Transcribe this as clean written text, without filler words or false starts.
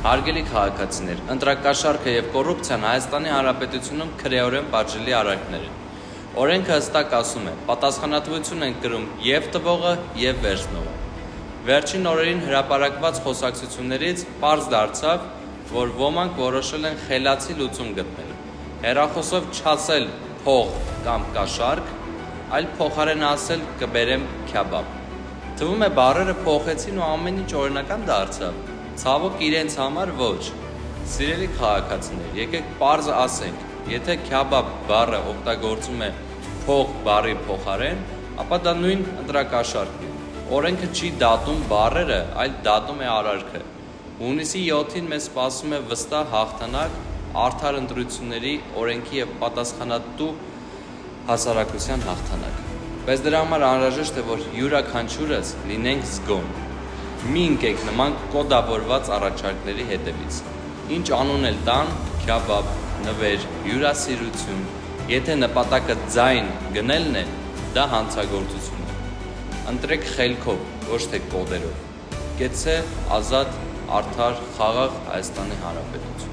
Հարգելի քաղաքացիներ, ընտրակաշառքը եւ կոռուպցիան Հայաստանի Հանրապետությունում քրեորեն պատժելի արարքներ են։ Օրենքը հստակ ասում է, պատասխանատվություն են կրում եւ տվողը, եւ վերցնողը։ Վերջին օրերին հրապարակված խոսակցություններից պարզ դարձավ, որ ոմանք որոշել են խելացի լուծում գտնել։ Հեռախոսով չասել փող կամ կաշառք, այլ փոխարեն ասել կբերեմ քյաբաբ։ Թվում է բառերը փոխեցին ու ամեն ինչ օրինական դարձավ։ Ցավոք իրենց համար ոչ։ Սիրելի քաղաքացիներ, եկեք պարզ ասենք, եթե քյաբաբ բառը օգտագործում է փող բառի փոխարեն, ապա դա նույն ընտրակաշառքն է։ Օրենքը չի դատում բառերը, այլ դատում է արարքը։ Հունիսի 7-ին մեզ սպասում է վստահ հաղթանակ արդար ընտրությունների, օրենքի եւ պատասխանատու հասարակության հաղթանակ։ Բայց դրա համար անհրաժեշտ է, որ յուրաքանչյուրս լինենք զգոն։ Մի ընկեք նման կոդավորված առաջարկների հետևից։ Ինչ անուն էլ տան, քյաբաբ, նվեր, հյուրասիրություն, եթե նպատակը ձայն գնելն է, դա հանցագործություն է։ Ընտրեք խելքով, ոչ թե կոդերով։ Կեցցե ազատ, արդար, խաղաղ Հայաստանի Հանրապետություն։